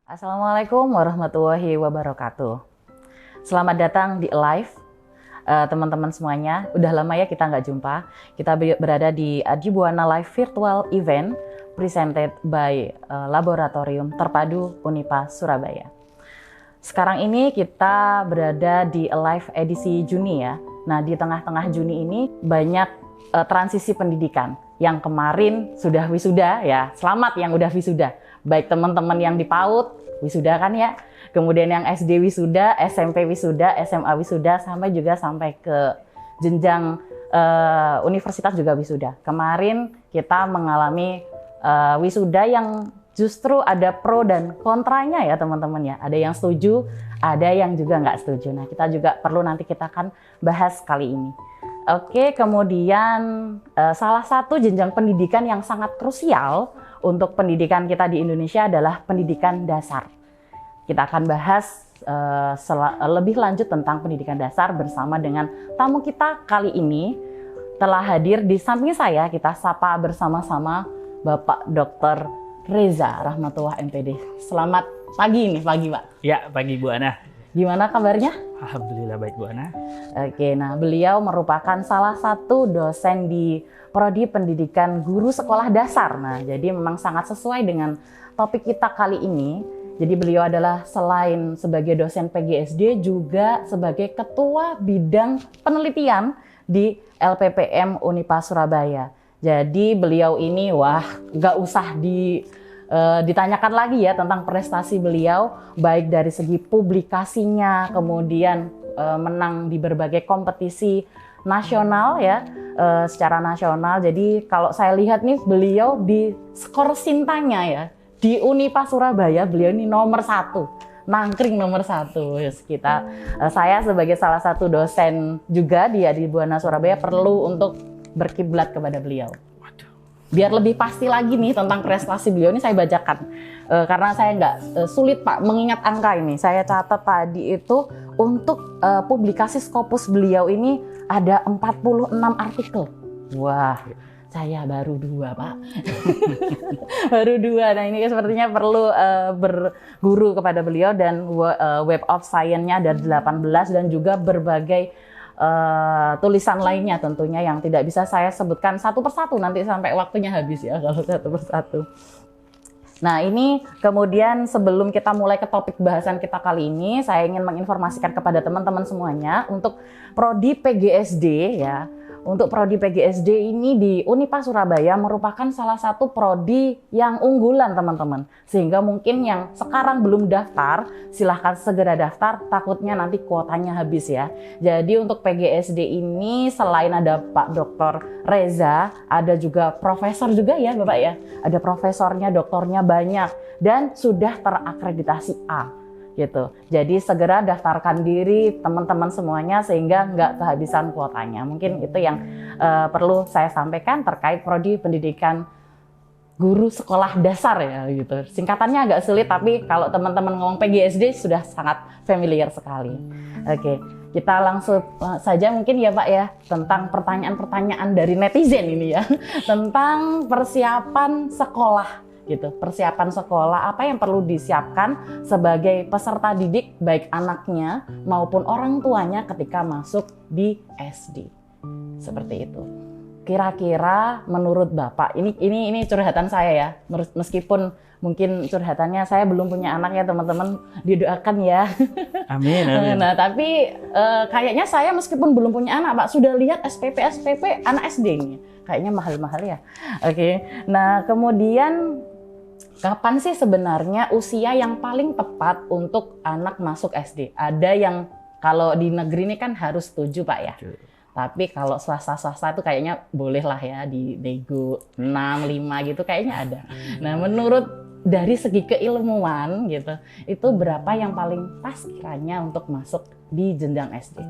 Assalamualaikum warahmatullahi wabarakatuh. Selamat datang di Alive, teman-teman semuanya. Udah lama ya kita nggak jumpa. Kita berada di Adi Buwana Live Virtual Event presented by Laboratorium Terpadu Unipa Surabaya. Sekarang ini kita berada di Alive edisi Juni ya. Nah, di tengah-tengah Juni ini banyak transisi pendidikan. Yang kemarin sudah wisuda ya, selamat yang udah wisuda. Baik teman-teman yang di PAUD, wisuda kan ya. Kemudian yang SD wisuda, SMP wisuda, SMA wisuda, sampai ke jenjang universitas juga wisuda. Kemarin kita mengalami wisuda yang justru ada pro dan kontranya ya teman-teman ya. Ada yang setuju, ada yang juga nggak setuju. Nah, kita juga perlu nanti kita akan bahas kali ini. Oke, kemudian salah satu jenjang pendidikan yang sangat krusial untuk pendidikan kita di Indonesia adalah pendidikan dasar. Kita akan bahas lebih lanjut tentang pendidikan dasar bersama dengan tamu kita kali ini. Telah hadir di samping saya, kita sapa bersama-sama Bapak Dr. Reza Rahmatullah MPD. Selamat pagi nih, pagi Pak. Ya, pagi Bu Ana. Gimana kabarnya? Alhamdulillah baik Bu Ana. Oke, nah beliau merupakan salah satu dosen di Prodi Pendidikan Guru Sekolah Dasar. Nah, jadi memang sangat sesuai dengan topik kita kali ini. Jadi beliau adalah selain sebagai dosen PGSD juga sebagai ketua bidang penelitian di LPPM Unipa Surabaya. Jadi beliau ini nggak usah ditanyakan lagi ya tentang prestasi beliau, baik dari segi publikasinya, kemudian menang di berbagai kompetisi nasional ya, secara nasional. Jadi kalau saya lihat nih beliau di skor Sintanya ya, di Unipa Surabaya beliau ini nomor 1, nangkring nomor 1. Saya sebagai salah satu dosen juga di Adi Buwana Surabaya perlu untuk berkiblat kepada beliau. Biar lebih pasti lagi nih tentang prestasi beliau ini saya bacakan. Karena saya nggak sulit Pak mengingat angka ini. Saya catat tadi itu untuk publikasi Scopus beliau ini ada 46 artikel. Wah, saya baru 2 Pak. Baru 2. Nah ini sepertinya perlu berguru kepada beliau, dan Web of Science-nya ada 18 dan juga berbagai tulisan lainnya tentunya yang tidak bisa saya sebutkan satu persatu, nanti sampai waktunya habis ya kalau satu persatu. Nah ini kemudian sebelum kita mulai ke topik bahasan kita kali ini, saya ingin menginformasikan kepada teman-teman semuanya untuk Prodi PGSD ya. Untuk Prodi PGSD ini di Unipa Surabaya merupakan salah satu prodi yang unggulan teman-teman. Sehingga mungkin yang sekarang belum daftar, silahkan segera daftar, takutnya nanti kuotanya habis ya. Jadi untuk PGSD ini selain ada Pak Dr. Reza, ada juga profesor juga ya Bapak ya. Ada profesornya, doktornya banyak, dan sudah terakreditasi A. Gitu. Jadi segera daftarkan diri teman-teman semuanya sehingga nggak kehabisan kuotanya. Mungkin itu yang perlu saya sampaikan terkait Prodi Pendidikan Guru Sekolah Dasar ya gitu. Singkatannya agak sulit, tapi kalau teman-teman ngomong PGSD sudah sangat familiar sekali. Oke, kita langsung saja mungkin ya Pak ya tentang pertanyaan-pertanyaan dari netizen ini ya tentang persiapan sekolah. Gitu, persiapan sekolah apa yang perlu disiapkan sebagai peserta didik baik anaknya maupun orang tuanya ketika masuk di SD. Seperti itu. Kira-kira menurut Bapak, ini curhatan saya ya. Meskipun mungkin curhatannya saya belum punya anak ya teman-teman, didoakan ya. Amin, amin. Nah, tapi kayaknya saya meskipun belum punya anak, Pak, sudah lihat SPP anak SD-nya. Kayaknya mahal-mahal ya. Oke. Nah, kemudian kapan sih sebenarnya usia yang paling tepat untuk anak masuk SD? Ada yang kalau di negeri ini kan harus 7 Pak ya. Tapi kalau swasta-swasta itu kayaknya boleh lah ya di nego 6, 5 gitu kayaknya ada. Nah menurut dari segi keilmuan gitu, itu berapa yang paling pas kiranya untuk masuk di jenjang SD?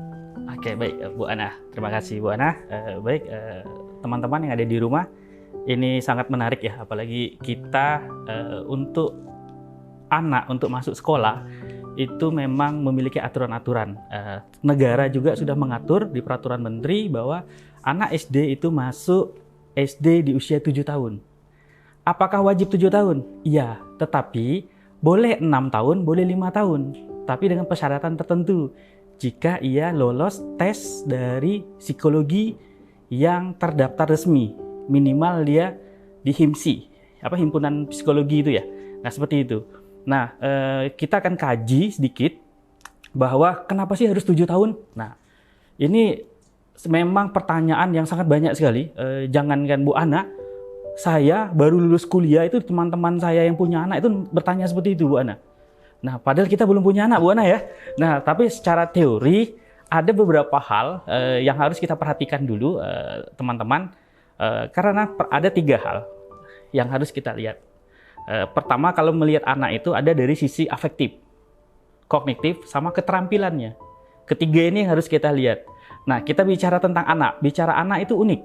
Oke, baik Bu Ana. Terima kasih Bu Ana. Baik teman-teman yang ada di rumah, ini sangat menarik ya, apalagi kita untuk anak untuk masuk sekolah itu memang memiliki aturan-aturan. Negara juga sudah mengatur di peraturan menteri bahwa anak SD itu masuk SD di usia 7 tahun. Apakah wajib 7 tahun? Iya, tetapi Boleh 6 tahun, boleh 5 tahun. Tapi dengan persyaratan tertentu. Jika ia lolos tes dari psikologi yang terdaftar resmi. Minimal dia di HIMSI, himpunan psikologi itu ya. Nah, seperti itu. Nah, kita akan kaji sedikit bahwa kenapa sih harus 7 tahun? Nah, ini memang pertanyaan yang sangat banyak sekali. Jangankan Bu Ana, saya baru lulus kuliah itu teman-teman saya yang punya anak itu bertanya seperti itu, Bu Ana. Nah, padahal kita belum punya anak, Bu Ana ya. Nah, tapi secara teori ada beberapa hal yang harus kita perhatikan dulu, teman-teman. Karena ada 3 hal yang harus kita lihat. Pertama, kalau melihat anak itu ada dari sisi afektif, kognitif, sama keterampilannya. Ketiga ini yang harus kita lihat. Nah, kita bicara tentang anak. Bicara anak itu unik.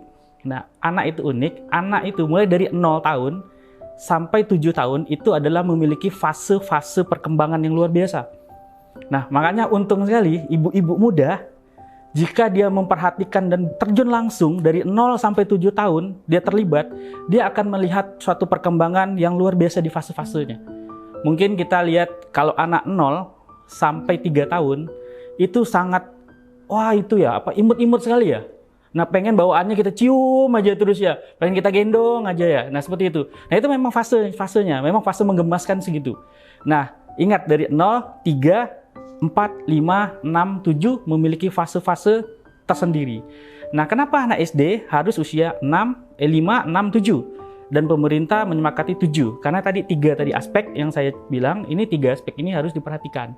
Nah, anak itu unik. Anak itu mulai dari 0 tahun sampai 7 tahun itu adalah memiliki fase-fase perkembangan yang luar biasa. Nah, makanya untung sekali ibu-ibu muda, jika dia memperhatikan dan terjun langsung dari 0 sampai 7 tahun, dia terlibat, dia akan melihat suatu perkembangan yang luar biasa di fase-fasenya. Mungkin kita lihat kalau anak 0 sampai 3 tahun, itu sangat, wah itu ya, imut-imut sekali ya. Nah, pengen bawaannya kita cium aja terus ya, pengen kita gendong aja ya. Nah, seperti itu. Nah, itu memang fasenya, memang fase menggemaskan segitu. Nah, ingat dari 0, 3, 4, 5, 6, 7 memiliki fase-fase tersendiri. Nah, kenapa anak SD harus usia 5, 6, 7? Dan pemerintah menyepakati 7. Karena tadi 3 aspek yang saya bilang, ini 3 aspek ini harus diperhatikan.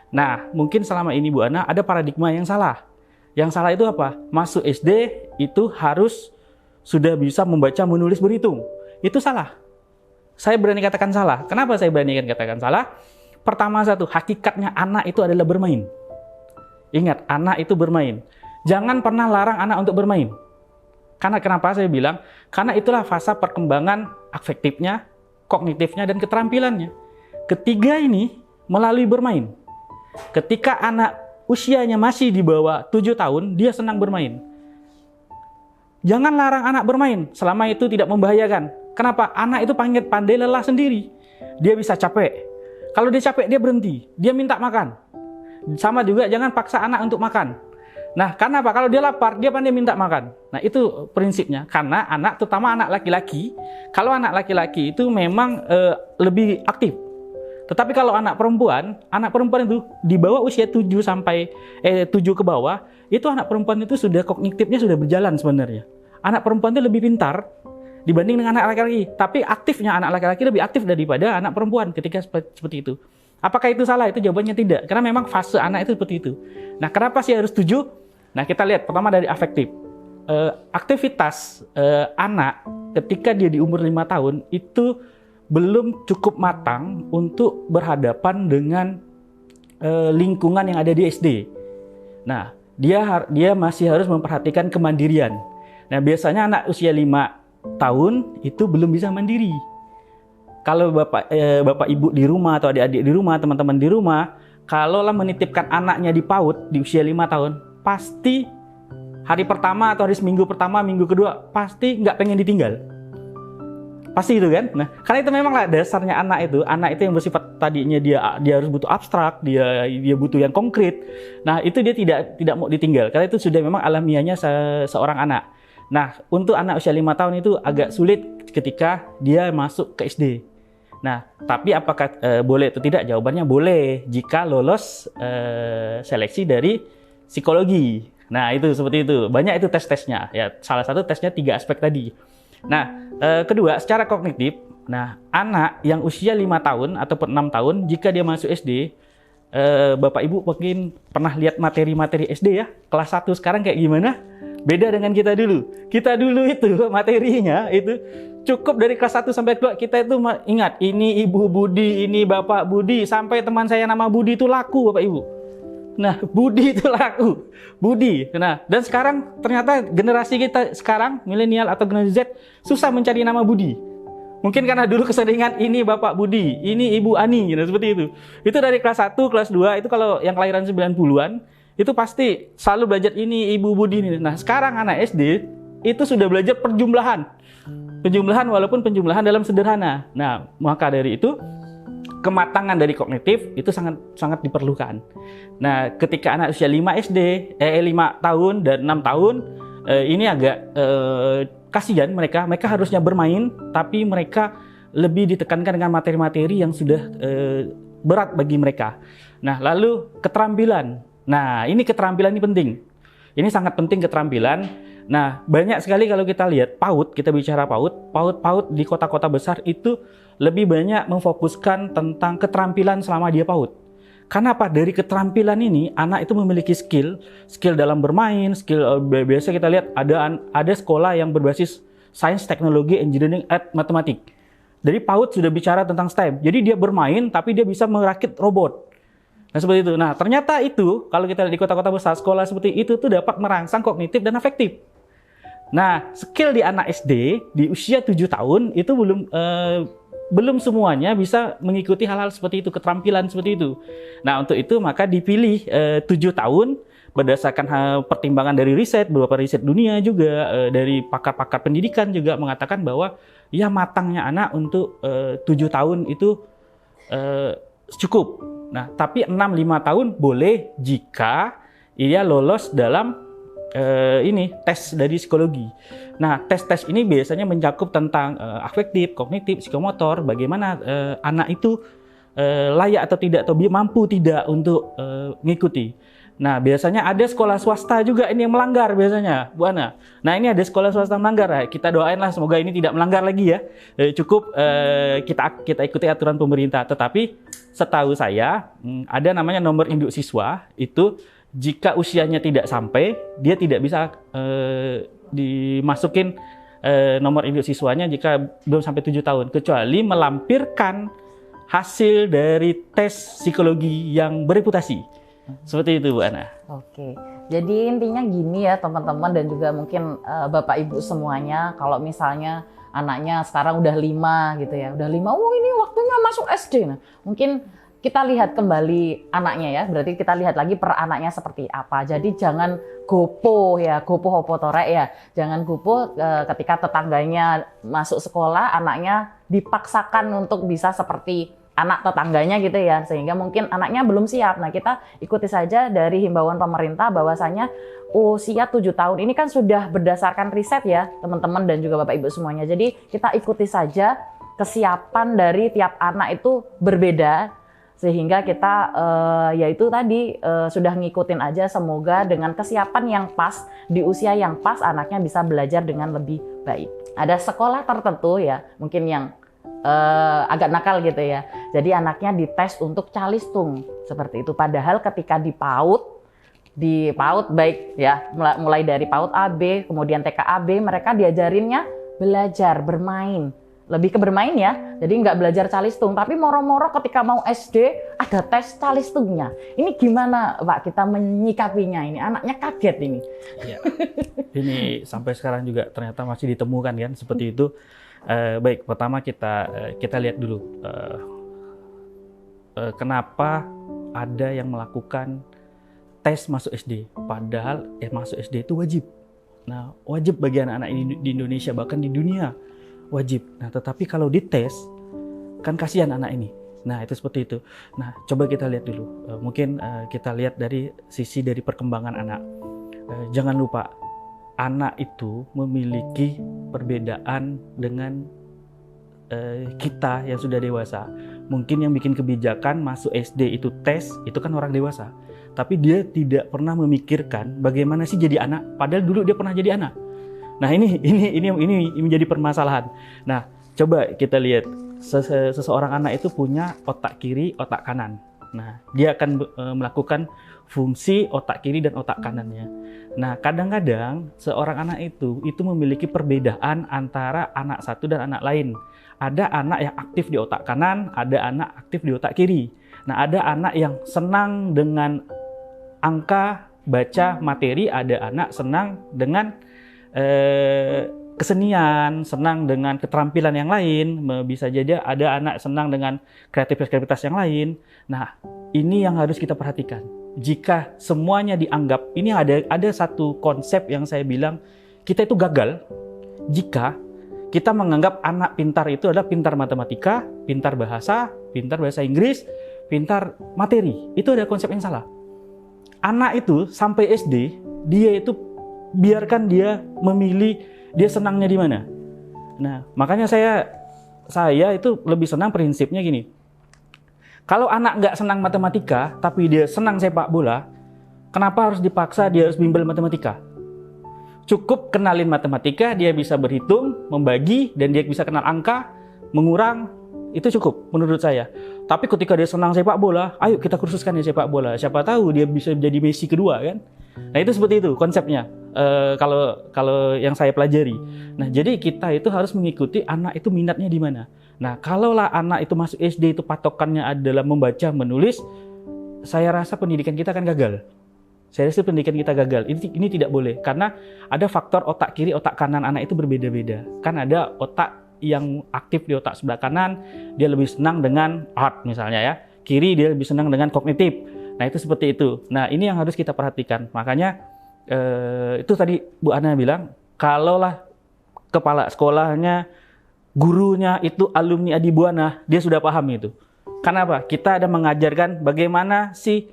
Nah, mungkin selama ini Bu Ana ada paradigma yang salah. Yang salah itu apa? Masuk SD itu harus sudah bisa membaca, menulis, berhitung. Itu salah. Saya berani katakan salah. Kenapa saya berani katakan salah? Pertama hakikatnya anak itu adalah bermain. Ingat, anak itu bermain. Jangan pernah larang anak untuk bermain. Karena kenapa saya bilang? Karena itulah fase perkembangan afektifnya, kognitifnya, dan keterampilannya. Ketiga ini melalui bermain. Ketika anak usianya masih di bawah 7 tahun, dia senang bermain. Jangan larang anak bermain selama itu tidak membahayakan. Kenapa? Anak itu pandai lelah sendiri. Dia bisa capek. Kalau dia capek, dia berhenti. Dia minta makan. Sama juga, jangan paksa anak untuk makan. Nah, karena apa? Kalau dia lapar, dia pandai minta makan. Nah, itu prinsipnya. Karena anak, terutama anak laki-laki, kalau anak laki-laki itu memang lebih aktif. Tetapi kalau anak perempuan itu di bawah usia 7 ke bawah, itu anak perempuan itu sudah kognitifnya sudah berjalan sebenarnya. Anak perempuan itu lebih pintar dibanding dengan anak laki-laki. Tapi aktifnya anak laki-laki lebih aktif daripada anak perempuan ketika seperti itu. Apakah itu salah? Itu jawabannya tidak. Karena memang fase anak itu seperti itu. Nah, kenapa sih harus 7? Nah, kita lihat pertama dari afektif. Aktivitas anak ketika dia di umur 5 tahun itu belum cukup matang untuk berhadapan dengan lingkungan yang ada di SD. Nah, dia masih harus memperhatikan kemandirian. Nah, biasanya anak usia 5 tahun itu belum bisa mandiri. Kalau bapak ibu di rumah atau adik-adik di rumah, teman-teman di rumah, kalaulah menitipkan anaknya di PAUD di usia 5 tahun, pasti hari pertama atau hari seminggu pertama, minggu kedua, pasti nggak pengen ditinggal. Pasti itu kan? Nah, karena itu memanglah dasarnya anak itu yang bersifat tadinya dia harus butuh abstrak, dia butuh yang konkret. Nah, itu dia tidak mau ditinggal. Karena itu sudah memang alamiahnya seorang anak. Nah, untuk anak usia 5 tahun itu agak sulit ketika dia masuk ke SD. Nah, tapi apakah boleh atau tidak? Jawabannya boleh jika lolos seleksi dari psikologi. Nah, itu seperti itu. Banyak itu tes-tesnya. Ya, salah satu tesnya 3 aspek tadi. Nah, kedua, secara kognitif, nah anak yang usia 5 tahun ataupun 6 tahun, jika dia masuk SD, Bapak Ibu mungkin pernah lihat materi-materi SD ya, kelas 1 sekarang kayak gimana? Beda dengan kita dulu. Kita dulu itu materinya itu cukup dari kelas 1 sampai 2, kita itu ingat, ini Ibu Budi, ini Bapak Budi, sampai teman saya nama Budi itu laku, Bapak Ibu. Nah, Budi itu laku. Budi. Nah, dan sekarang ternyata generasi kita sekarang, milenial atau generasi Z, susah mencari nama Budi. Mungkin karena dulu keseringan ini Bapak Budi, ini Ibu Ani, gitu, seperti itu. Itu dari kelas 1, kelas 2, itu kalau yang kelahiran 90-an, itu pasti selalu belajar ini Ibu Budi ini. Nah, sekarang anak SD itu sudah belajar perjumlahan. Penjumlahan walaupun penjumlahan dalam sederhana. Nah, maka dari itu kematangan dari kognitif itu sangat sangat diperlukan. Nah, ketika anak usia 5 tahun dan 6 tahun, ini agak kasihan mereka harusnya bermain, tapi mereka lebih ditekankan dengan materi-materi yang sudah berat bagi mereka. Nah, lalu keterampilan. Nah, ini keterampilan ini penting. Ini sangat penting keterampilan. Nah, banyak sekali kalau kita lihat PAUD, kita bicara PAUD di kota-kota besar itu lebih banyak memfokuskan tentang keterampilan selama dia PAUD. Karena apa? Dari keterampilan ini anak itu memiliki skill dalam bermain, skill biasa kita lihat ada sekolah yang berbasis sains, teknologi, engineering, matematik. Dari PAUD sudah bicara tentang STEM. Jadi dia bermain tapi dia bisa merakit robot. Nah, seperti itu. Nah, ternyata itu kalau kita lihat di kota-kota besar, sekolah seperti itu tuh dapat merangsang kognitif dan afektif. Nah, skill di anak SD di usia 7 tahun itu belum semuanya bisa mengikuti hal-hal seperti itu, keterampilan seperti itu. Nah, untuk itu maka dipilih 7 tahun berdasarkan pertimbangan dari riset, beberapa riset dunia juga, dari pakar-pakar pendidikan juga mengatakan bahwa ya matangnya anak untuk 7 tahun itu cukup. Nah, tapi 6-5 tahun boleh jika ia lolos dalam tes dari psikologi. Nah, tes ini biasanya mencakup tentang afektif, kognitif, psikomotor, bagaimana anak itu layak atau tidak, atau mampu tidak untuk mengikuti. Nah, biasanya ada sekolah swasta juga ini yang melanggar biasanya, Bu Ana. Nah, ini ada sekolah swasta melanggar. Nah, kita doainlah semoga ini tidak melanggar lagi ya. Cukup kita ikuti aturan pemerintah. Tetapi setahu saya ada namanya nomor induk siswa, itu jika usianya tidak sampai, dia tidak bisa dimasukin nomor induk siswanya jika belum sampai 7 tahun, kecuali melampirkan hasil dari tes psikologi yang bereputasi. Seperti itu, Bu Ana. Oke, jadi intinya gini ya teman-teman dan juga mungkin Bapak Ibu semuanya, kalau misalnya anaknya sekarang udah 5 gitu ya, udah 5, ini waktunya masuk SD. Nah, mungkin kita lihat kembali anaknya ya, berarti kita lihat lagi per anaknya seperti apa. Jadi jangan gopo hopo torek ya, jangan gopo ketika tetangganya masuk sekolah, anaknya dipaksakan untuk bisa seperti anak tetangganya gitu ya, sehingga mungkin anaknya belum siap. Nah, kita ikuti saja dari himbauan pemerintah bahwasanya usia 7 tahun ini kan sudah berdasarkan riset ya teman-teman dan juga Bapak Ibu semuanya. Jadi kita ikuti saja, kesiapan dari tiap anak itu berbeda, sehingga kita yaitu tadi sudah ngikutin aja, semoga dengan kesiapan yang pas di usia yang pas anaknya bisa belajar dengan lebih baik. Ada sekolah tertentu ya mungkin yang agak nakal gitu ya. Jadi anaknya dites untuk calistung seperti itu. Padahal ketika di PAUD baik ya, mulai dari PAUD AB, kemudian TK AB, mereka diajarinnya belajar bermain. Lebih ke bermain ya. Jadi nggak belajar calistung, tapi moro-moro ketika mau SD ada tes calistung-nya. Ini gimana, Pak, kita menyikapinya ini? Anaknya kaget ini. Ya. Ini sampai sekarang juga ternyata masih ditemukan kan seperti itu. Baik, pertama kita lihat dulu kenapa ada yang melakukan tes masuk SD, padahal masuk SD itu wajib. Nah, wajib bagi anak-anak ini di Indonesia, bahkan di dunia wajib. Nah, tetapi kalau dites kan kasihan anak ini. Nah, itu seperti itu. Nah, coba kita lihat dulu. Mungkin kita lihat dari sisi dari perkembangan anak. Jangan lupa, anak itu memiliki perbedaan dengan kita yang sudah dewasa. Mungkin yang bikin kebijakan masuk SD itu tes, itu kan orang dewasa. Tapi dia tidak pernah memikirkan bagaimana sih jadi anak, padahal dulu dia pernah jadi anak. Nah, ini menjadi permasalahan. Nah, coba kita lihat, seseorang anak itu punya otak kiri, otak kanan. Nah, dia akan melakukan fungsi otak kiri dan otak kanannya. Nah, kadang-kadang seorang anak itu memiliki perbedaan antara anak satu dan anak lain. Ada anak yang aktif di otak kanan, ada anak aktif di otak kiri. Nah, ada anak yang senang dengan angka, baca, materi, ada anak senang dengan kesenian, senang dengan keterampilan yang lain, bisa jadi ada anak senang dengan kreativitas yang lain. Nah, ini yang harus kita perhatikan. Jika semuanya dianggap, ini ada satu konsep yang saya bilang, kita itu gagal jika kita menganggap anak pintar itu adalah pintar matematika, pintar bahasa, pintar bahasa Inggris, pintar materi. Itu ada konsep yang salah. Anak itu sampai SD, dia itu biarkan dia memilih dia senangnya di mana. Nah, makanya saya itu lebih senang prinsipnya gini. Kalau anak nggak senang matematika, tapi dia senang sepak bola, kenapa harus dipaksa dia harus bimbel matematika? Cukup kenalin matematika, dia bisa berhitung, membagi, dan dia bisa kenal angka, mengurang, itu cukup menurut saya. Tapi ketika dia senang sepak bola, ayo kita kursuskan dia sepak bola. Siapa tahu dia bisa jadi Messi kedua kan? Nah itu seperti itu konsepnya. Kalau yang saya pelajari. Nah jadi kita itu harus mengikuti anak itu minatnya di mana. Nah kalaulah anak itu masuk SD itu patokannya adalah membaca, menulis, saya rasa pendidikan kita akan gagal. Saya rasa pendidikan kita gagal. Ini tidak boleh karena ada faktor otak kiri, otak kanan anak itu berbeda-beda. Kan ada otak yang aktif di otak sebelah kanan, dia lebih senang dengan art misalnya ya. Kiri dia lebih senang dengan kognitif. Nah itu seperti itu. Nah ini yang harus kita perhatikan. Makanya itu tadi Bu Ana bilang, kalaulah kepala sekolahnya, gurunya itu alumni Adi Buana, dia sudah paham itu. Kenapa? Kita ada mengajarkan bagaimana sih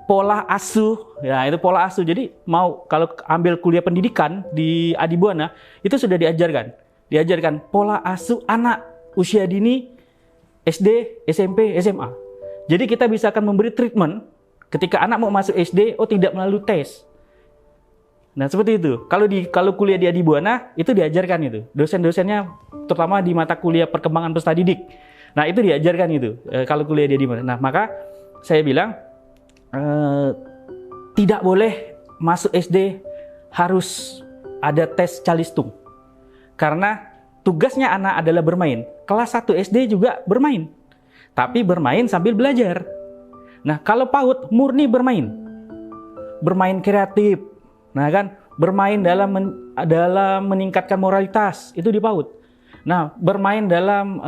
pola asuh. Ya itu pola asuh. Jadi kalau ambil kuliah pendidikan di Adi Buana, itu sudah diajarkan pola asuh anak usia dini SD, SMP, SMA. Jadi kita bisa akan memberi treatment ketika anak mau masuk SD, tidak melalui tes. Nah seperti itu. Kalau kuliah di Adi Buana itu diajarkan itu. Dosen-dosennya terutama di mata kuliah perkembangan peserta didik. Nah itu diajarkan itu kalau kuliah di Adi Buana. Nah maka saya bilang tidak boleh masuk SD harus ada tes calistung. Karena tugasnya anak adalah bermain. Kelas 1 SD juga bermain. Tapi bermain sambil belajar. Nah, kalau PAUD murni bermain. Bermain kreatif. Nah, kan bermain dalam meningkatkan moralitas, itu di PAUD. Nah, bermain dalam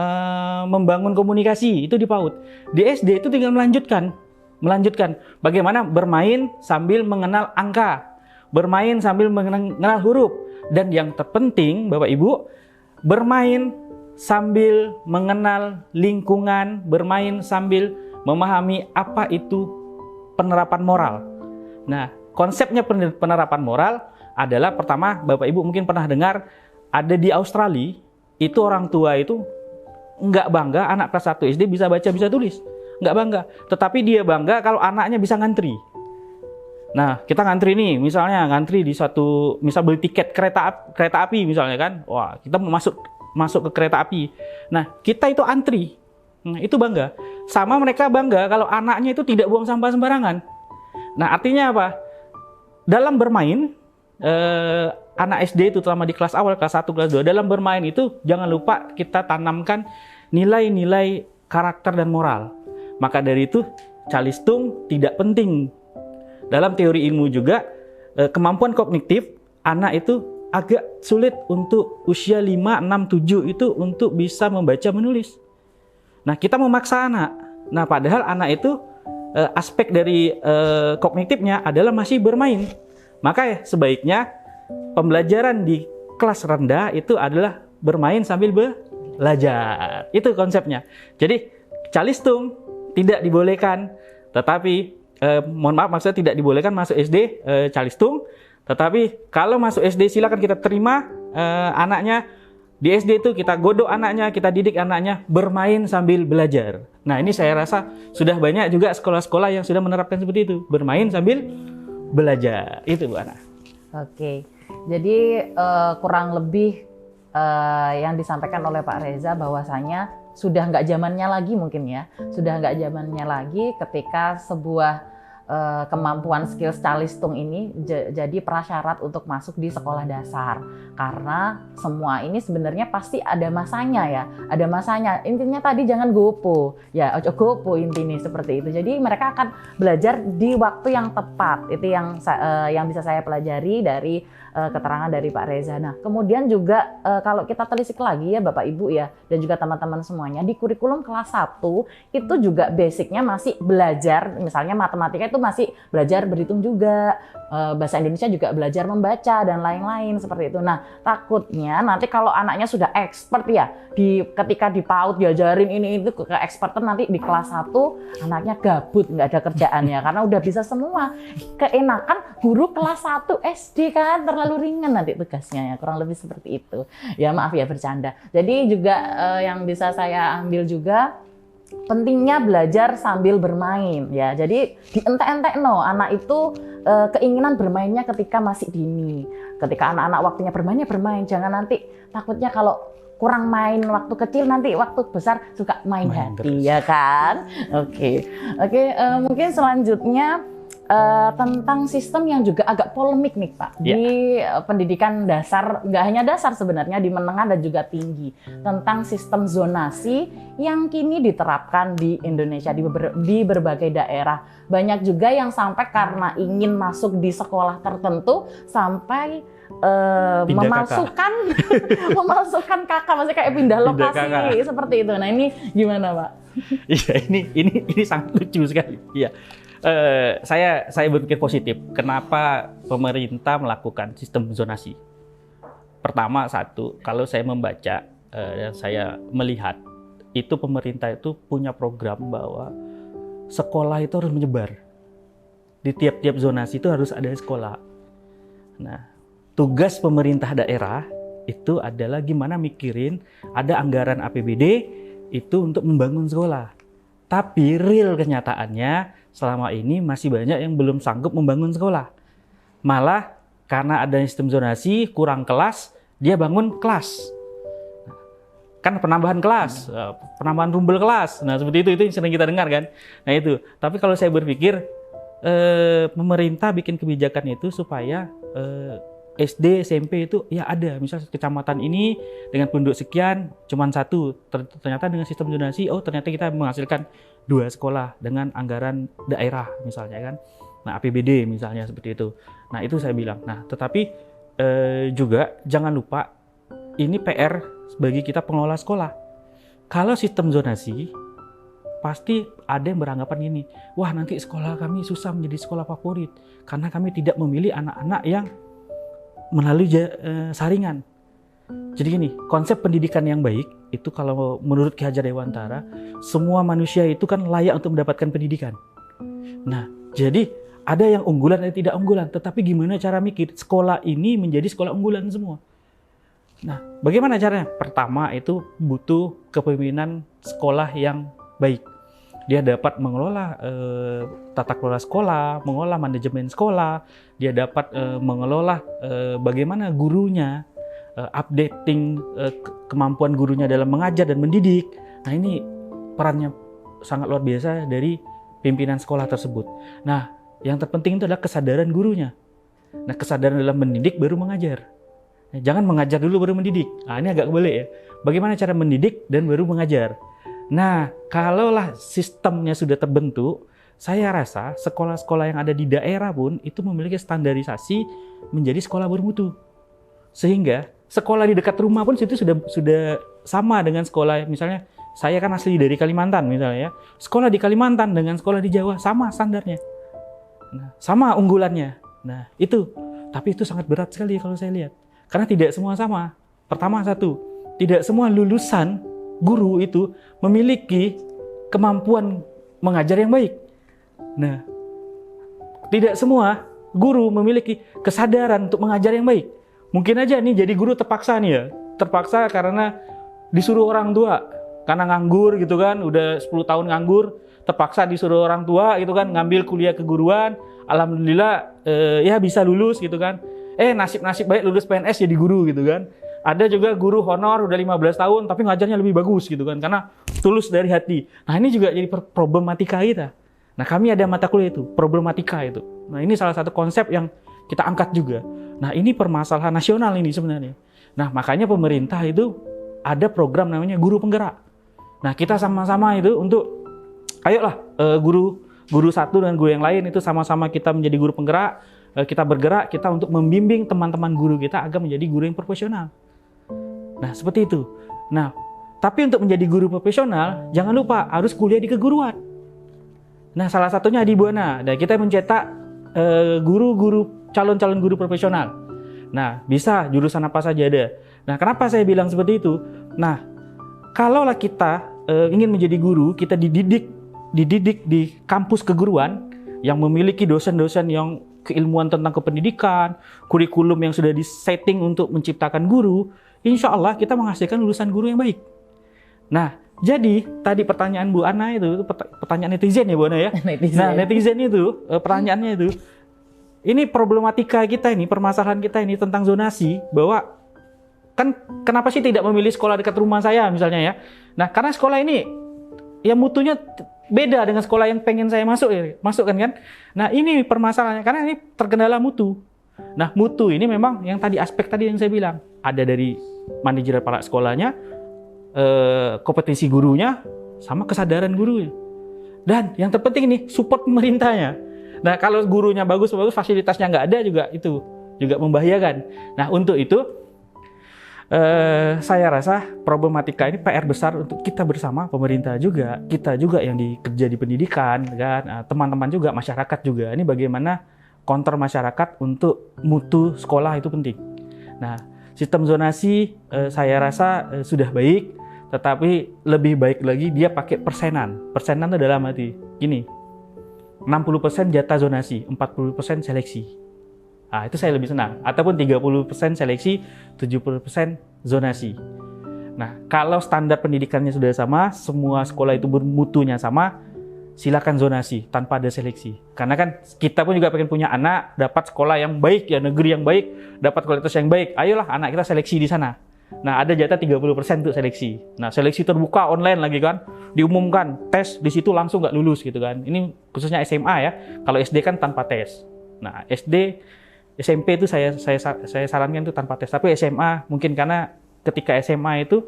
membangun komunikasi, itu di PAUD. Di SD itu tinggal melanjutkan bagaimana bermain sambil mengenal angka, bermain sambil mengenal huruf. Dan yang terpenting, Bapak Ibu, bermain sambil mengenal lingkungan, bermain sambil memahami apa itu penerapan moral. Nah, konsepnya penerapan moral adalah pertama, Bapak Ibu mungkin pernah dengar, ada di Australia, itu orang tua itu nggak bangga anak kelas 1 SD bisa baca, bisa tulis. Nggak bangga. Tetapi dia bangga kalau anaknya bisa ngantri. Nah, kita ngantri nih, misalnya ngantri di misal beli tiket kereta api misalnya kan. Wah, kita mau masuk ke kereta api. Nah, kita itu antri. Nah, itu bangga. Sama mereka bangga kalau anaknya itu tidak buang sampah sembarangan. Nah, artinya apa? Dalam bermain, anak SD itu terutama di kelas awal, kelas 1, kelas 2, dalam bermain itu jangan lupa kita tanamkan nilai-nilai karakter dan moral. Maka dari itu, calistung tidak penting. Dalam teori ilmu juga, kemampuan kognitif anak itu agak sulit untuk usia 5, 6, 7 itu untuk bisa membaca menulis. Nah, kita memaksa anak. Nah, padahal anak itu aspek dari kognitifnya adalah masih bermain. Maka sebaiknya pembelajaran di kelas rendah itu adalah bermain sambil belajar. Itu konsepnya. Jadi, calistung tidak dibolehkan, tetapi mohon maaf maksudnya tidak dibolehkan masuk SD calistung, tetapi kalau masuk SD silakan kita terima anaknya di SD itu, kita godok anaknya, kita didik anaknya bermain sambil belajar. Nah ini saya rasa sudah banyak juga sekolah-sekolah yang sudah menerapkan seperti itu, bermain sambil belajar. Itu Bu Ana. Oke, jadi kurang lebih yang disampaikan oleh Pak Reza bahwasanya sudah nggak zamannya lagi mungkin ya, sudah nggak zamannya lagi ketika sebuah kemampuan skill calistung ini jadi prasyarat untuk masuk di sekolah dasar, karena semua ini sebenarnya pasti ada masanya ya, ada masanya. Intinya tadi jangan gopo ya, ojo gopo intinya seperti itu. Jadi mereka akan belajar di waktu yang tepat. Itu yang bisa saya pelajari dari keterangan dari Pak Reza. Nah kemudian juga kalau kita telisik lagi ya Bapak Ibu ya, dan juga teman-teman semuanya, di kurikulum kelas 1 itu juga basicnya masih belajar, misalnya matematika itu itu masih belajar berhitung juga, bahasa Indonesia juga belajar membaca dan lain-lain seperti itu. Nah, takutnya nanti kalau anaknya sudah expert ya, ketika di PAUD diajarin ini itu ke expertan, nanti di kelas 1 anaknya gabut, nggak ada kerjaannya karena udah bisa semua. Keenakan guru kelas 1 SD kan, terlalu ringan nanti tugasnya ya, kurang lebih seperti itu. Ya maaf ya bercanda. Jadi juga yang bisa saya ambil juga pentingnya belajar sambil bermain ya. Jadi dientek-entek anak itu keinginan bermainnya ketika masih dini. Ketika anak-anak waktunya bermainnya bermain, jangan nanti takutnya kalau kurang main waktu kecil nanti waktu besar suka main hati terus. Ya kan? Oke, mungkin selanjutnya tentang sistem yang juga agak polemik nih Pak di pendidikan dasar, nggak hanya dasar sebenarnya, di menengah dan juga tinggi, tentang sistem zonasi yang kini diterapkan di Indonesia di berbagai daerah. Banyak juga yang sampai karena ingin masuk di sekolah tertentu sampai memasukkan kakak, masih kayak pindah lokasi seperti itu. Nah ini gimana Pak? Iya, ini sangat lucu sekali. Iya. Saya berpikir positif. Kenapa pemerintah melakukan sistem zonasi? Pertama, kalau saya membaca dan saya melihat itu pemerintah itu punya program bahwa sekolah itu harus menyebar. Di tiap-tiap zonasi itu harus ada sekolah. Nah, tugas pemerintah daerah itu adalah gimana mikirin ada anggaran APBD itu untuk membangun sekolah. Tapi real kenyataannya selama ini masih banyak yang belum sanggup membangun sekolah. Malah karena ada sistem zonasi, kurang kelas, dia bangun kelas. Kan penambahan kelas, penambahan rumbel kelas. Nah seperti itu yang sering kita dengar kan. Nah itu. Tapi kalau saya berpikir pemerintah bikin kebijakan itu supaya SD, SMP itu ya ada. Misal kecamatan ini dengan penduduk sekian cuman 1. Ternyata dengan sistem zonasi, ternyata kita menghasilkan 2 sekolah dengan anggaran daerah misalnya kan. Nah APBD misalnya seperti itu. Nah itu saya bilang. Nah tetapi juga jangan lupa ini PR bagi kita pengelola sekolah. Kalau sistem zonasi pasti ada yang beranggapan gini, wah nanti sekolah kami susah menjadi sekolah favorit karena kami tidak memilih anak-anak yang melalui saringan. Jadi gini, konsep pendidikan yang baik itu kalau menurut Ki Hajar Dewantara, semua manusia itu kan layak untuk mendapatkan pendidikan. Nah, jadi ada yang unggulan dan tidak unggulan, tetapi gimana cara mikir sekolah ini menjadi sekolah unggulan semua. Nah, bagaimana caranya? Pertama itu butuh kepemimpinan sekolah yang baik. Dia dapat mengelola tata kelola sekolah, mengelola manajemen sekolah, dia dapat mengelola bagaimana gurunya, updating kemampuan gurunya dalam mengajar dan mendidik. Nah ini perannya sangat luar biasa dari pimpinan sekolah tersebut. Nah yang terpenting itu adalah kesadaran gurunya. Nah kesadaran dalam mendidik baru mengajar. Nah, jangan mengajar dulu baru mendidik. Nah ini agak kebalik ya. Bagaimana cara mendidik dan baru mengajar. Nah, kalaulah sistemnya sudah terbentuk, saya rasa sekolah-sekolah yang ada di daerah pun itu memiliki standarisasi menjadi sekolah bermutu. Sehingga sekolah di dekat rumah pun itu sudah sama dengan sekolah, misalnya saya kan asli dari Kalimantan misalnya ya. Sekolah di Kalimantan dengan sekolah di Jawa sama standarnya. Nah, sama unggulannya. Nah, itu. Tapi itu sangat berat sekali kalau saya lihat. Karena tidak semua sama. Pertama tidak semua lulusan guru itu memiliki kemampuan mengajar yang baik. Nah, tidak semua guru memiliki kesadaran untuk mengajar yang baik. Mungkin aja nih jadi guru terpaksa nih ya. Terpaksa karena disuruh orang tua. Karena nganggur gitu kan, udah 10 tahun nganggur, terpaksa disuruh orang tua gitu kan, ngambil kuliah keguruan. Alhamdulillah ya bisa lulus gitu kan. Nasib baik lulus PNS jadi guru gitu kan. Ada juga guru honor udah 15 tahun tapi ngajarnya lebih bagus gitu kan karena tulus dari hati. Nah, ini juga jadi problematika kita. Nah, kami ada mata kuliah itu, problematika itu. Nah, ini salah satu konsep yang kita angkat juga. Nah, ini permasalahan nasional ini sebenarnya. Nah, makanya pemerintah itu ada program namanya guru penggerak. Nah, kita sama-sama itu untuk ayolah guru satu dan guru yang lain itu sama-sama kita menjadi guru penggerak. Kita bergerak, kita untuk membimbing teman-teman guru kita agar menjadi guru yang profesional. Nah, seperti itu. Nah, tapi untuk menjadi guru profesional, jangan lupa harus kuliah di keguruan. Nah, salah satunya di Buana. Dan kita mencetak guru-guru, calon-calon guru profesional. Nah, bisa jurusan apa saja ada. Nah, kenapa saya bilang seperti itu? Nah, kalaulah kita ingin menjadi guru, kita dididik di kampus keguruan yang memiliki dosen-dosen yang keilmuan tentang kependidikan, kurikulum yang sudah disetting untuk menciptakan guru, insya Allah kita menghasilkan lulusan guru yang baik. Nah, jadi tadi pertanyaan Bu Ana itu pertanyaan netizen ya Bu Ana ya. Nah, netizen itu pertanyaannya itu, ini problematika kita ini, permasalahan kita ini tentang zonasi, bahwa kan kenapa sih tidak memilih sekolah dekat rumah saya misalnya ya. Nah, karena sekolah ini ya mutunya beda dengan sekolah yang pengen saya masukkan kan. Nah, ini permasalahannya karena ini terkendala mutu. Nah, mutu ini memang yang tadi aspek tadi yang saya bilang, ada dari manajer kepala sekolahnya, kompetensi gurunya, sama kesadaran gurunya. Dan yang terpenting nih, support pemerintahnya. Nah, kalau gurunya bagus, fasilitasnya nggak ada juga, itu juga membahayakan. Nah, untuk itu saya rasa problematika ini PR besar untuk kita bersama, pemerintah juga, kita juga yang kerja di pendidikan, kan, teman-teman juga, masyarakat juga. Ini bagaimana counter masyarakat untuk mutu sekolah itu penting. Nah, sistem zonasi saya rasa sudah baik, tetapi lebih baik lagi dia pakai persenan. Persenan itu dalam arti gini, 60% jatah zonasi, 40% seleksi. Nah, itu saya lebih senang. Ataupun 30% seleksi, 70% zonasi. Nah, kalau standar pendidikannya sudah sama, semua sekolah itu bermutunya sama, silakan zonasi tanpa ada seleksi. Karena kan kita pun juga pengen punya anak dapat sekolah yang baik, ya negeri yang baik, dapat kualitas yang baik. Ayolah anak kita seleksi di sana. Nah, ada jatah 30% untuk seleksi. Nah, seleksi terbuka online lagi kan, diumumkan, tes di situ langsung nggak lulus gitu kan. Ini khususnya SMA ya. Kalau SD kan tanpa tes. Nah, SD, SMP itu saya sarankan itu tanpa tes. Tapi SMA mungkin karena ketika SMA itu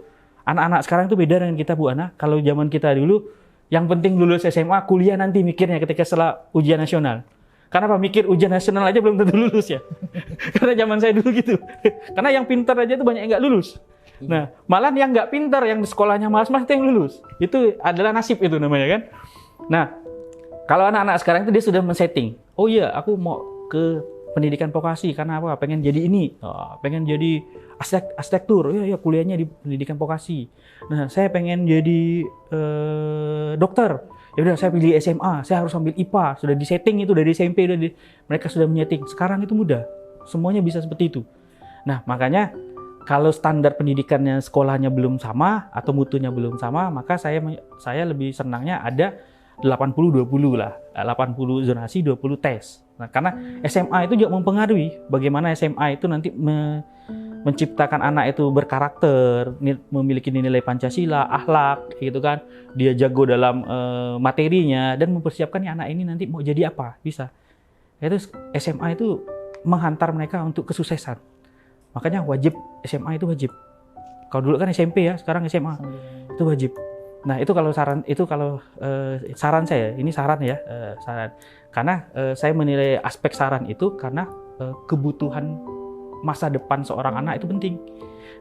anak-anak sekarang itu beda dengan kita Bu Ana. Kalau zaman kita dulu, yang penting lulus SMA, kuliah nanti mikirnya ketika setelah ujian nasional. Karena apa? Mikir ujian nasional aja belum tentu lulus ya. Karena zaman saya dulu gitu. Karena yang pintar aja tuh banyak yang nggak lulus. Nah, malah yang nggak pintar, yang sekolahnya malas-malas itu yang lulus. Itu adalah nasib itu namanya kan. Nah, kalau anak-anak sekarang itu dia sudah men-setting. Oh iya, aku mau ke pendidikan vokasi karena apa? Pengen jadi ini, pengen jadi arsitektur. Ya kuliahnya di pendidikan vokasi. Nah, saya pengen jadi dokter. Ya udah saya pilih SMA, saya harus ambil IPA. Sudah disetting itu dari SMP, mereka sudah menyeting. Sekarang itu mudah, semuanya bisa seperti itu. Nah, makanya kalau standar pendidikannya sekolahnya belum sama atau mutunya belum sama, maka saya lebih senangnya ada 80-20 lah. 80 zonasi, 20 tes. Nah, karena SMA itu juga mempengaruhi bagaimana SMA itu nanti menciptakan anak itu berkarakter, memiliki nilai Pancasila, akhlak, gitu kan. Dia jago dalam materinya dan mempersiapkan anak ini nanti mau jadi apa, bisa. Itu SMA itu menghantar mereka untuk kesuksesan. Makanya wajib SMA itu wajib. Kalau dulu kan SMP ya, sekarang SMA itu wajib. Nah, itu kalau saran saya, ini saran ya, saran. Karena saya menilai aspek saran itu karena kebutuhan masa depan seorang anak itu penting.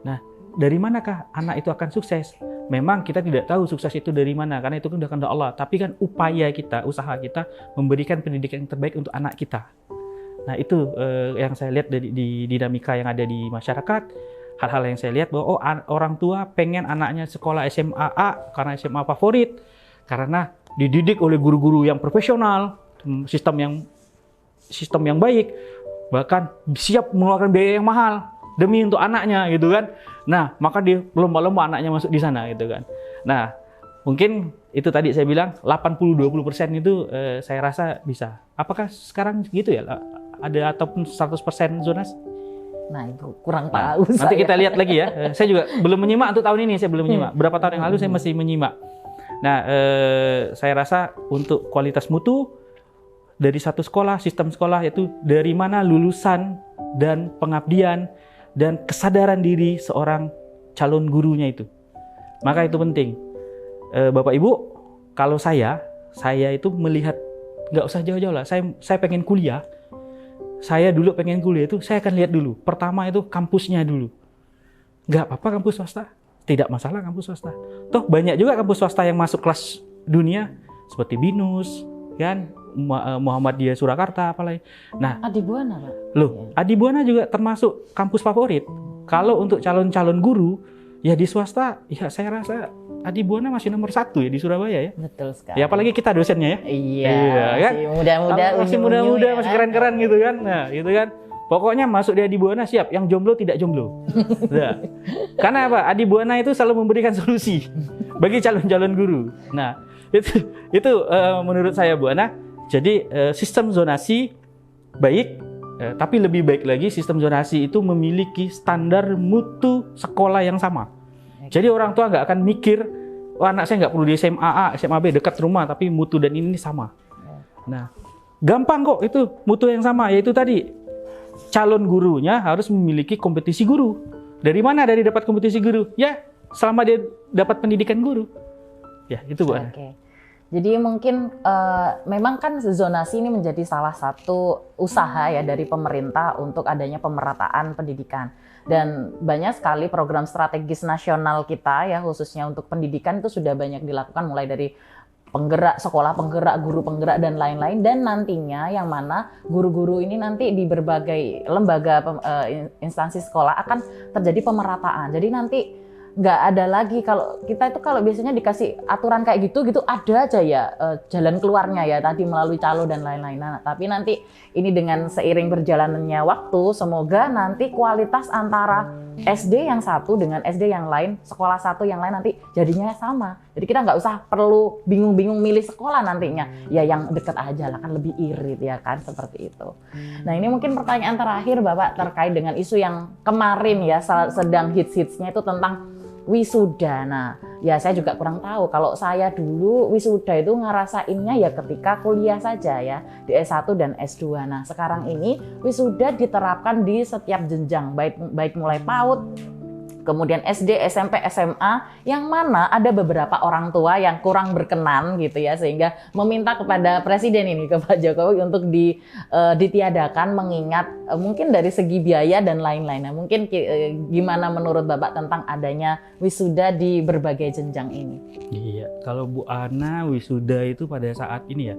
Nah, dari manakah anak itu akan sukses? Memang kita tidak tahu sukses itu dari mana, karena itu kan udah kehendak Allah. Tapi kan upaya kita, usaha kita memberikan pendidikan yang terbaik untuk anak kita. Nah, itu yang saya lihat di dinamika yang ada di masyarakat. Hal-hal yang saya lihat bahwa orang tua pengen anaknya sekolah SMA A karena SMA favorit, karena dididik oleh guru-guru yang profesional, sistem yang baik, bahkan siap mengeluarkan biaya yang mahal demi untuk anaknya gitu kan. Nah, maka dia lomba-lomba anaknya masuk di sana gitu kan. Nah, mungkin itu tadi saya bilang 80-20% itu saya rasa bisa. Apakah sekarang gitu ya? Ada ataupun 100% zonasi? Nah, itu kurang tahu. Nanti kita lihat lagi ya. Saya juga belum menyimak untuk tahun ini, saya belum menyimak. Berapa tahun yang lalu saya masih menyimak. Nah, saya rasa untuk kualitas mutu dari satu sekolah, sistem sekolah itu dari mana lulusan dan pengabdian dan kesadaran diri seorang calon gurunya itu. Maka itu penting. Bapak Ibu, kalau saya itu melihat nggak usah jauh-jauh lah. Saya pengen kuliah. Saya dulu pengen kuliah itu, saya akan lihat dulu. Pertama itu kampusnya dulu. Nggak apa-apa kampus swasta. Tidak masalah kampus swasta. Toh banyak juga kampus swasta yang masuk kelas dunia. Seperti BINUS, kan Muhammadiyah Surakarta apalagi. Nah, Adibuana, Pak. loh, Adibuana juga termasuk kampus favorit. Kalau untuk calon-calon guru ya di swasta, ya saya rasa Adibuana masih nomor 1 ya di Surabaya ya. Betul sekali. Ya apalagi kita dosennya ya. Iya, kan? masih muda-muda, Masih unyu-unyu muda-muda, ya masih kan? keren-keren gitu kan. Nah, gitu kan. Pokoknya masuk di Adibuana siap, yang jomblo tidak jomblo. Nah, karena apa? Adibuana itu selalu memberikan solusi bagi calon-calon guru. Nah, itu menurut saya Bu Ana. Jadi sistem zonasi baik, tapi lebih baik lagi sistem zonasi itu memiliki standar mutu sekolah yang sama. Jadi orang tua nggak akan mikir, oh, anak saya nggak perlu di SMA A, SMA B dekat rumah, tapi mutu dan ini sama. Nah, gampang kok itu mutu yang sama, yaitu tadi calon gurunya harus memiliki kompetisi guru. Dari mana? Dari dapat kompetisi guru? Ya, selama dia dapat pendidikan guru. Ya, itu Bu Ana. Oke. Jadi mungkin memang kan zonasi ini menjadi salah satu usaha ya dari pemerintah untuk adanya pemerataan pendidikan. Dan banyak sekali program strategis nasional kita ya khususnya untuk pendidikan itu sudah banyak dilakukan mulai dari penggerak, sekolah penggerak, guru penggerak dan lain-lain, dan nantinya yang mana guru-guru ini nanti di berbagai lembaga instansi sekolah akan terjadi pemerataan. Jadi nanti nggak ada lagi, kalau kita itu kalau biasanya dikasih aturan kayak gitu ada aja ya jalan keluarnya ya tadi melalui calo dan lain-lain. Nah, tapi nanti ini dengan seiring berjalannya waktu, semoga nanti kualitas antara SD yang satu dengan SD yang lain, sekolah satu yang lain nanti jadinya sama. Jadi kita nggak usah perlu bingung-bingung milih sekolah nantinya. Ya yang deket aja lah, kan lebih irit ya kan, seperti itu. Nah ini mungkin pertanyaan terakhir Bapak terkait dengan isu yang kemarin ya sedang hits-hitsnya itu tentang wisuda. Nah, ya saya juga kurang tahu. Kalau saya dulu wisuda itu ngerasainnya ya ketika kuliah saja ya, di S1 dan S2. Nah, sekarang ini wisuda diterapkan di setiap jenjang, baik mulai PAUD, kemudian SD, SMP, SMA, yang mana ada beberapa orang tua yang kurang berkenan gitu ya, sehingga meminta kepada Presiden ini, ke Pak Jokowi untuk ditiadakan, mengingat mungkin dari segi biaya dan lain-lain. Nah, mungkin gimana menurut Bapak tentang adanya wisuda di berbagai jenjang ini? Iya, kalau Bu Ana wisuda itu pada saat ini ya,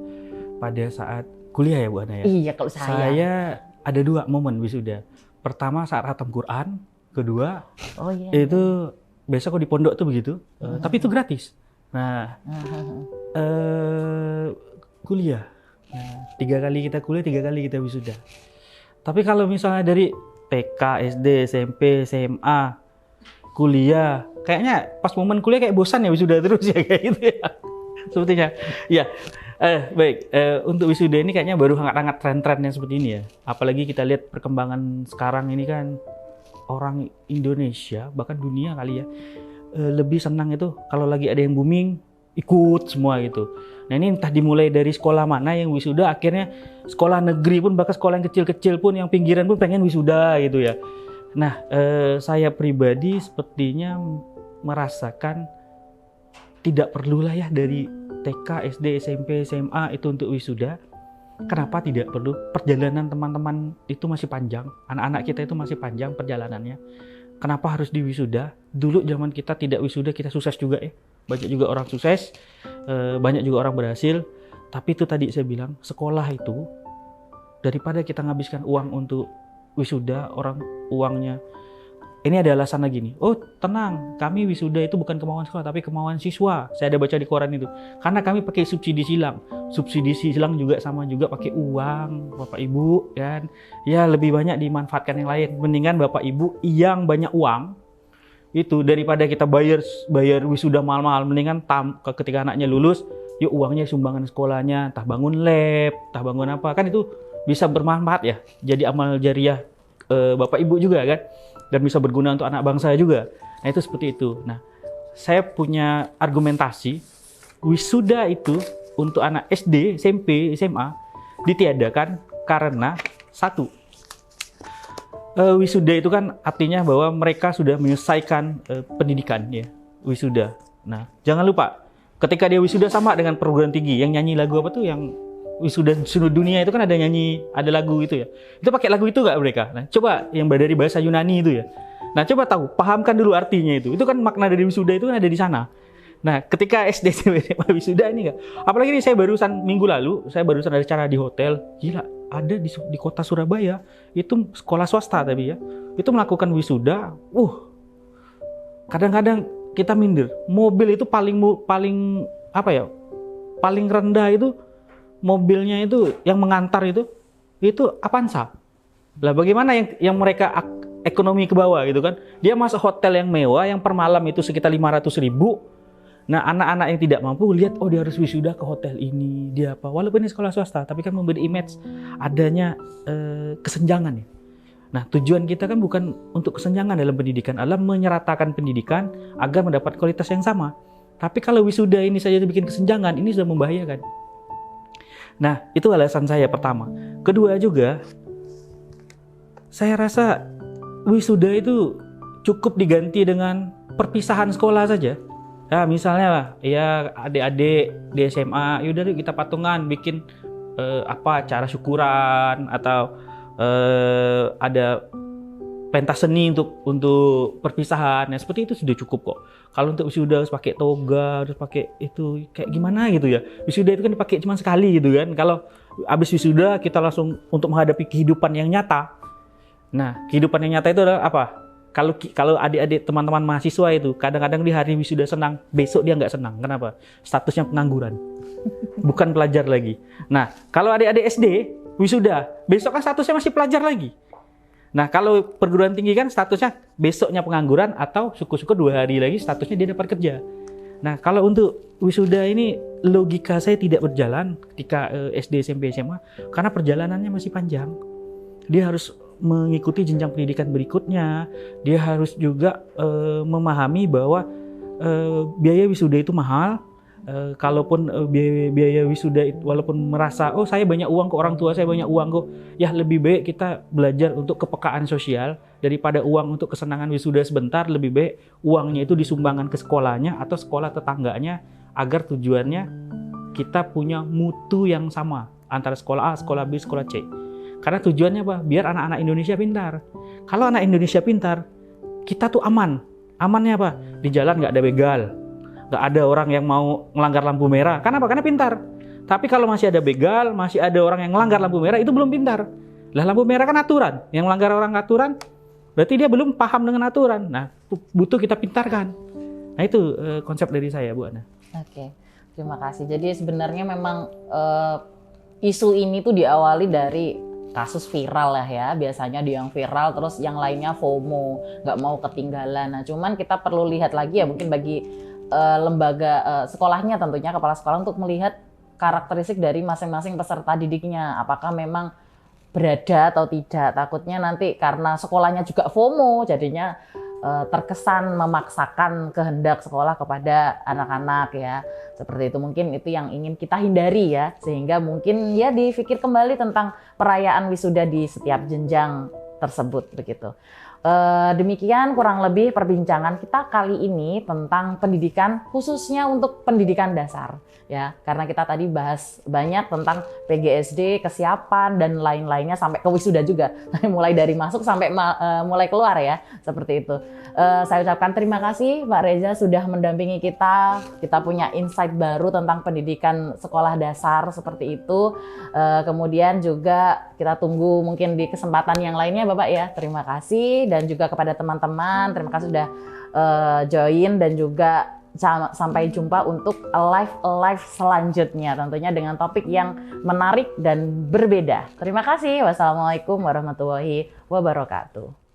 pada saat kuliah ya Bu Ana ya? Iya, kalau Saya ada 2 momen wisuda. Pertama saat khatam Quran, kedua itu besok di pondok tuh begitu, tapi itu gratis. Nah, kuliah, 3 kali kita kuliah, 3 kali kita wisuda. Tapi kalau misalnya dari TK, SD, SMP, SMA, kuliah, kayaknya pas momen kuliah kayak bosan ya wisuda terus ya kayak gitu ya. Sepertinya. Ya, baik. Untuk wisuda ini kayaknya baru hangat-hangat tren-trennya seperti ini ya. Apalagi kita lihat perkembangan sekarang ini kan, orang Indonesia bahkan dunia kali ya lebih senang itu kalau lagi ada yang booming ikut semua gitu. Nah ini entah dimulai dari sekolah mana yang wisuda, akhirnya sekolah negeri pun, bahkan sekolah yang kecil-kecil pun, yang pinggiran pun pengen wisuda gitu ya. Nah saya pribadi sepertinya merasakan tidak perlulah ya dari TK, SD, SMP, SMA itu untuk wisuda. Kenapa tidak perlu? Perjalanan teman-teman itu masih panjang, anak-anak kita itu masih panjang perjalanannya. Kenapa harus di wisuda? Dulu zaman kita tidak wisuda, kita sukses juga ya. Banyak juga orang sukses, banyak juga orang berhasil. Tapi itu tadi saya bilang, sekolah itu daripada kita ngabiskan uang untuk wisuda, orang uangnya. Ini ada alasan lagi nih. Oh tenang, kami wisuda itu bukan kemauan sekolah, tapi kemauan siswa. Saya ada baca di koran itu. Karena kami pakai subsidi silang. Subsidi silang juga sama juga pakai uang, Bapak Ibu kan. Ya lebih banyak dimanfaatkan yang lain. Mendingan Bapak Ibu yang banyak uang itu daripada kita bayar wisuda mahal-mahal. Mendingan ketika anaknya lulus, yuk uangnya sumbangan sekolahnya, entah bangun lab, entah bangun apa. Kan itu bisa bermanfaat ya. Jadi amal jariah Bapak Ibu juga kan. Dan bisa berguna untuk anak bangsa juga. Nah itu seperti itu. Nah saya punya argumentasi wisuda itu untuk anak SD, SMP, SMA ditiadakan karena satu, wisuda itu kan artinya bahwa mereka sudah menyelesaikan pendidikan ya, wisuda. Nah jangan lupa ketika dia wisuda sama dengan perguruan tinggi yang nyanyi lagu apa tuh yang wisuda seluruh dunia itu kan ada nyanyi, ada lagu itu ya. Itu pakai lagu itu nggak mereka? Nah, coba yang dari bahasa Yunani itu ya. Nah, coba pahamkan dulu artinya itu. Itu kan makna dari wisuda itu kan ada di sana. Nah, ketika SD SMP SMA wisuda ini apalagi ini saya barusan minggu lalu, saya barusan ada acara di hotel, gila, ada di kota Surabaya, itu sekolah swasta tapi ya, itu melakukan wisuda, kadang-kadang kita minder, mobil itu paling apa ya, paling rendah itu, mobilnya itu yang mengantar itu Avanza. Lah bagaimana yang mereka ekonomi ke bawah gitu kan, dia masuk hotel yang mewah, yang per malam itu sekitar 500.000. Nah, anak-anak yang tidak mampu lihat, oh dia harus wisuda ke hotel ini, dia apa? Walaupun ini sekolah swasta, tapi kan memberi image adanya kesenjangan ya. Nah, tujuan kita kan bukan untuk kesenjangan dalam pendidikan, adalah menyeratakan pendidikan agar mendapat kualitas yang sama. Tapi kalau wisuda ini saja bikin kesenjangan, ini sudah membahayakan. Nah, itu alasan saya pertama. Kedua juga, saya rasa wisuda itu cukup diganti dengan perpisahan sekolah saja. Ya, misalnya ya adik-adik di SMA, yaudah kita patungan bikin acara syukuran atau ada pentas seni untuk perpisahan. Ya, seperti itu sudah cukup kok. Kalau untuk wisuda harus pakai toga, harus pakai itu kayak gimana gitu ya. Wisuda itu kan dipakai cuma sekali gitu kan. Kalau habis wisuda kita langsung untuk menghadapi kehidupan yang nyata. Nah, kehidupan yang nyata itu adalah apa? Kalau adik-adik teman-teman mahasiswa itu kadang-kadang di hari wisuda senang, besok dia nggak senang. Kenapa? Statusnya pengangguran, bukan pelajar lagi. Nah, kalau adik-adik SD wisuda, besok kan statusnya masih pelajar lagi. Nah, kalau perguruan tinggi kan statusnya besoknya pengangguran atau syukur-syukur 2 hari lagi statusnya dia dapat kerja. Nah, kalau untuk wisuda ini logika saya tidak berjalan ketika SD, SMP, SMA karena perjalanannya masih panjang. Dia harus mengikuti jenjang pendidikan berikutnya, dia harus juga memahami bahwa biaya wisuda itu mahal. Kalaupun biaya wisuda itu, walaupun merasa oh saya banyak uang kok, orang tua saya banyak uang kok, ya lebih baik kita belajar untuk kepekaan sosial daripada uang untuk kesenangan wisuda sebentar. Lebih baik uangnya itu disumbangkan ke sekolahnya atau sekolah tetangganya, agar tujuannya kita punya mutu yang sama antara sekolah A, sekolah B, sekolah C. Karena tujuannya apa? Biar anak-anak Indonesia pintar. Kalau anak Indonesia pintar, kita tuh aman. Amannya apa? Di jalan nggak ada begal, nggak ada orang yang mau melanggar lampu merah. Kenapa? Karena pintar. Tapi kalau masih ada begal, masih ada orang yang melanggar lampu merah, itu belum pintar. Lah lampu merah kan aturan. Yang melanggar orang aturan, berarti dia belum paham dengan aturan. Nah, butuh kita pintarkan. Nah itu konsep dari saya, Bu Ana. Oke, terima kasih. Jadi sebenarnya memang isu ini tuh diawali dari kasus viral lah ya, biasanya dia yang viral terus yang lainnya FOMO, nggak mau ketinggalan. Nah cuman kita perlu lihat lagi ya, mungkin bagi lembaga sekolahnya tentunya, kepala sekolah untuk melihat karakteristik dari masing-masing peserta didiknya, apakah memang berada atau tidak. Takutnya nanti karena sekolahnya juga FOMO jadinya terkesan memaksakan kehendak sekolah kepada anak-anak ya. Seperti itu, mungkin itu yang ingin kita hindari ya, sehingga mungkin ya dipikir kembali tentang perayaan wisuda di setiap jenjang tersebut begitu. Demikian kurang lebih perbincangan kita kali ini tentang pendidikan, khususnya untuk pendidikan dasar ya, karena kita tadi bahas banyak tentang PGSD, kesiapan dan lain-lainnya sampai ke wisuda juga, mulai dari masuk sampai mulai keluar ya, seperti itu. Saya ucapkan terima kasih Pak Reza sudah mendampingi kita punya insight baru tentang pendidikan sekolah dasar seperti itu. Kemudian juga kita tunggu mungkin di kesempatan yang lainnya Bapak ya. Terima kasih, dan juga kepada teman-teman terima kasih sudah join, dan juga sampai jumpa untuk live selanjutnya tentunya dengan topik yang menarik dan berbeda. Terima kasih. Wassalamualaikum warahmatullahi wabarakatuh.